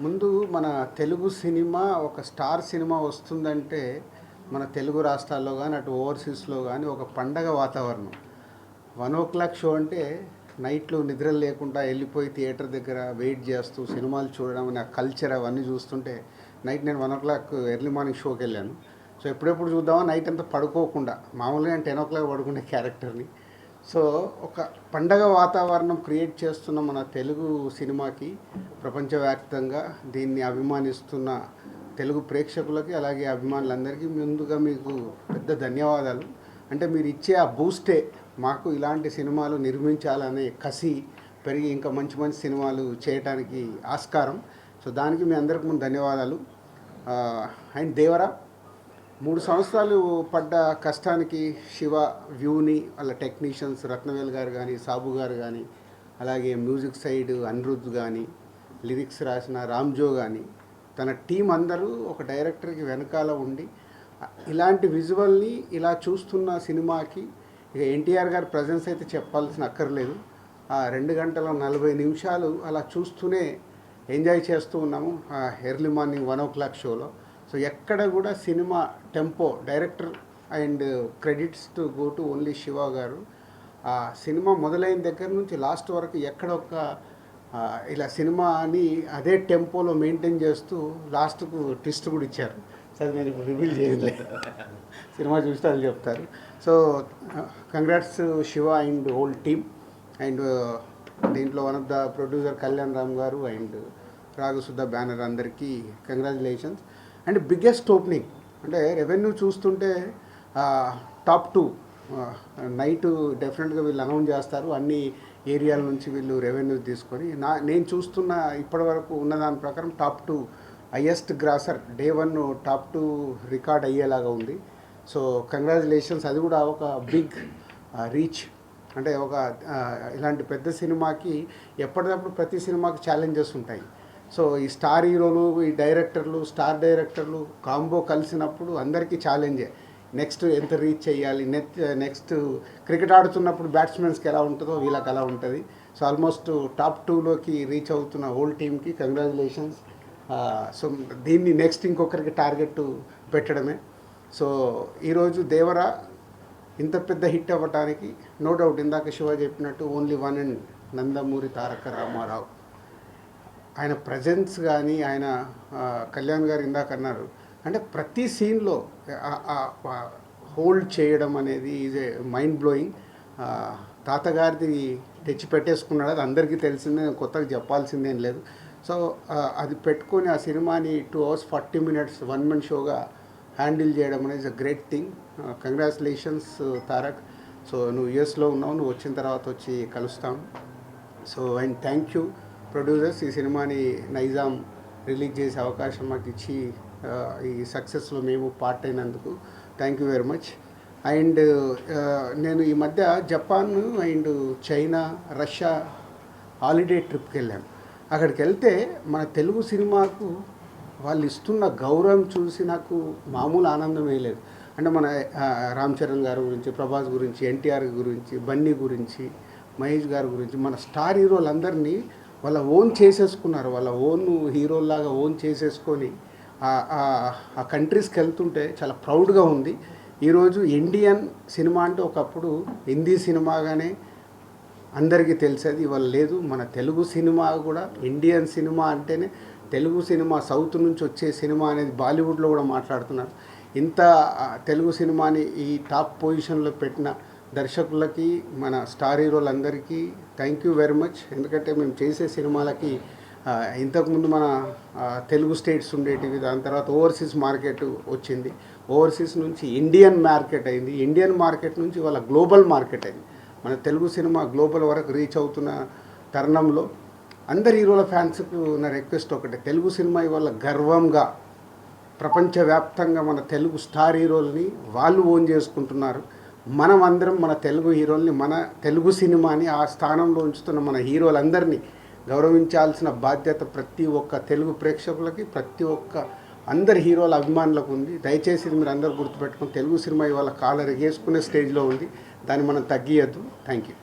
ముందు మన తెలుగు సినిమా ఒక స్టార్ సినిమా వస్తుందంటే మన తెలుగు రాష్ట్రాల్లో కానీ అటు ఓవర్సీస్లో కానీ ఒక పండగ వాతావరణం. 1 o'clock షో అంటే నైట్లు నిద్రలు లేకుండా వెళ్ళిపోయి థియేటర్ దగ్గర వెయిట్ చేస్తూ సినిమాలు చూడడం అనే కల్చర్ అవన్నీ చూస్తుంటే నైట్ నేను 1 o'clock ఎర్లీ మార్నింగ్ షోకి వెళ్ళాను. సో ఎప్పుడెప్పుడు చూద్దామా నైట్ అంతా పడుకోకుండా, మామూలుగా నేను 10 o'clock పడుకునే క్యారెక్టర్ని. సో ఒక పండగ వాతావరణం క్రియేట్ చేస్తున్న మన తెలుగు సినిమాకి ప్రపంచవ్యాప్తంగా దీన్ని అభిమానిస్తున్న తెలుగు ప్రేక్షకులకి అలాగే అభిమానులందరికీ ముందుగా మీకు పెద్ద ధన్యవాదాలు. అంటే మీరు ఇచ్చే ఆ బూస్టే మాకు ఇలాంటి సినిమాలు నిర్మించాలనే కసి పెరిగి ఇంకా మంచి మంచి సినిమాలు చేయడానికి ఆస్కారం. సో దానికి మీ అందరికి ముందు ధన్యవాదాలు. అండ్ దేవరా 3 సంవత్సరాలు పడ్డ కష్టానికి శివ వ్యూని వాళ్ళ టెక్నీషియన్స్ రత్నవేల్ గారు కానీ, సాబు గారు కానీ, అలాగే మ్యూజిక్ సైడ్ అనిరుద్ధ్ కానీ, లిరిక్స్ రాసిన రామ్జో కానీ, తన టీం అందరూ ఒక డైరెక్టర్కి వెనకాల ఉండి ఇలాంటి విజువల్ని ఇలా చూస్తున్న సినిమాకి ఇక ఎన్టీఆర్ గారి ప్రజెన్స్ అయితే చెప్పాల్సిన అక్కర్లేదు. 2 గంటల 40 నిమిషాలు అలా చూస్తూనే ఎంజాయ్ చేస్తూ ఉన్నాము ఎర్లీ మార్నింగ్ 1 o'clock షోలో. సో ఎక్కడ కూడా cinema tempo, director and credits to go to only Shiva గారు. ఆ సినిమా మొదలైన దగ్గర నుంచి లాస్ట్ వరకు ఎక్కడ ఒక ఇలా సినిమాని అదే టెంపోలో మెయింటైన్ చేస్తూ లాస్ట్కు ట్విస్ట్ కూడా ఇచ్చారు. సరే నేను ఇప్పుడు రివీల్ చేయలేదు, సినిమా చూస్తే అది చెప్తారు. So congrats Shiva and whole team. And దీంట్లో one of the producer Kalyan Ram garu and Raghasudha banner అందరికీ కంగ్రాచులేషన్స్. అండ్ బిగ్గెస్ట్ ఓపెనింగ్ అంటే రెవెన్యూ చూస్తుంటే టాప్ 2 నైట్ డెఫినెట్గా వీళ్ళు అనౌన్స్ చేస్తారు. అన్ని ఏరియాల నుంచి వీళ్ళు రెవెన్యూ తీసుకొని నేను చూస్తున్న ఇప్పటివరకు ఉన్న దాని ప్రకారం top 2 highest grosser day 1 top 2 record అయ్యేలాగా ఉంది. So congratulations. అది కూడా ఒక బిగ్ రీచ్. అంటే ఒక ఇలాంటి పెద్ద సినిమాకి ఎప్పటికప్పుడు ప్రతి సినిమాకి ఛాలెంజెస్ ఉంటాయి. సో ఈ స్టార్ హీరోలు, ఈ డైరెక్టర్లు, స్టార్ డైరెక్టర్లు కాంబో కలిసినప్పుడు అందరికీ ఛాలెంజే. నెక్స్ట్ ఎంత రీచ్ చేయాలి, నెక్స్ట్ క్రికెట్ ఆడుతున్నప్పుడు బ్యాట్స్మెన్స్కి ఎలా ఉంటుందో వీళ్ళకి అలా ఉంటుంది. సో ఆల్మోస్ట్ టాప్ 2లోకి రీచ్ అవుతున్న హోల్ టీమ్కి కంగ్రాచులేషన్స్. సో దీన్ని నెక్స్ట్ ఇంకొకరికి టార్గెట్ పెట్టడమే. సో ఈరోజు దేవరా ఇంత పెద్ద హిట్ అవ్వడానికి నో డౌట్ ఇందాక శివ చెప్పినట్టు only one and Nandamuri Taraka Ramarao. ఆయన ప్రజెన్స్ కానీ, ఆయన కళ్యాణ్ గారు ఇందాక అన్నారు అంటే ప్రతి సీన్లో హోల్డ్ చేయడం అనేది ఈజ్ ఏ మైండ్ బ్లోయింగ్. తాతగారిది తెచ్చి పెట్టేసుకున్నాడు, అది అందరికీ తెలిసిందే, కొత్తగా చెప్పాల్సిందేం లేదు. సో అది పెట్టుకొని ఆ సినిమాని 2 hours 40 minutes 1-man షోగా హ్యాండిల్ చేయడం అనేది is a great thing. Congratulations Tarak. So నువ్వు యూఎస్లో ఉన్నావు, నువ్వు వచ్చిన తర్వాత వచ్చి కలుస్తాం. So and thank you producers, ఈ సినిమాని నైజాం రిలీజ్ చేసే అవకాశం మాకు ఇచ్చి ఈ సక్సెస్లో మేము పార్ట్ అయినందుకు thank you very much. And నేను ఈ మధ్య Japan and China, Russia holiday ట్రిప్కి వెళ్ళాను. అక్కడికి వెళ్తే మన తెలుగు సినిమాకు వాళ్ళు ఇస్తున్న గౌరవం చూసి నాకు మామూలు ఆనందమే లేదు. అంటే మన రామ్ చరణ్ గారి గురించి, ప్రభాస్ గురించి, ఎన్టీఆర్ గురించి, బన్నీ గురించి, మహేష్ గారి గురించి, మన స్టార్ హీరోలందరినీ వాళ్ళ ఓన్ చేసేసుకున్నారు. వాళ్ళ ఓన్ హీరోలాగా ఓన్ చేసేసుకొని ఆ కంట్రీస్కి వెళ్తుంటే చాలా ప్రౌడ్గా ఉంది. ఈరోజు ఇండియన్ సినిమా అంటే ఒకప్పుడు హిందీ సినిమాగానే అందరికీ తెలిసేది, ఇవాళ లేదు. మన తెలుగు సినిమా కూడా ఇండియన్ సినిమా అంటేనే తెలుగు సినిమా, సౌత్ నుంచి వచ్చే సినిమా అనేది బాలీవుడ్లో కూడా మాట్లాడుతున్నారు. ఇంత తెలుగు సినిమాని ఈ టాప్ పొజిషన్లో పెట్టిన దర్శకులకి, మన స్టార్ హీరోలందరికీ థ్యాంక్ యూ వెరీ మచ్. ఎందుకంటే మేము చేసే సినిమాలకి ఇంతకుముందు మన తెలుగు స్టేట్స్ ఉండేటివి, దాని తర్వాత ఓవర్సీస్ మార్కెట్ వచ్చింది, ఓవర్సీస్ నుంచి ఇండియన్ మార్కెట్ అయింది, ఇండియన్ మార్కెట్ నుంచి వాళ్ళ గ్లోబల్ మార్కెట్ అయింది. మన తెలుగు సినిమా గ్లోబల్ వరకు రీచ్ అవుతున్న తరుణంలో అందరి హీరోల ఫ్యాన్స్కు ఉన్న రిక్వెస్ట్ ఒకటే, తెలుగు సినిమా ఇవాళ గర్వంగా ప్రపంచవ్యాప్తంగా మన తెలుగు స్టార్ హీరోలని వాళ్ళు ఓన్ చేసుకుంటున్నారు. మనం అందరం మన తెలుగు హీరోల్ని, మన తెలుగు సినిమాని ఆ స్థానంలో ఉంచుతున్న మన హీరోలందరినీ గౌరవించాల్సిన బాధ్యత ప్రతి ఒక్క తెలుగు ప్రేక్షకులకి, ప్రతి ఒక్క అందరి హీరోల అభిమానులకు ఉంది. దయచేసి మీరు అందరూ గుర్తుపెట్టుకుని తెలుగు సినిమా ఇవాళ కాలర్ ఎగేసుకునే స్టేజ్లో ఉంది, దాన్ని మనం తగ్గియద్దు. Thank you.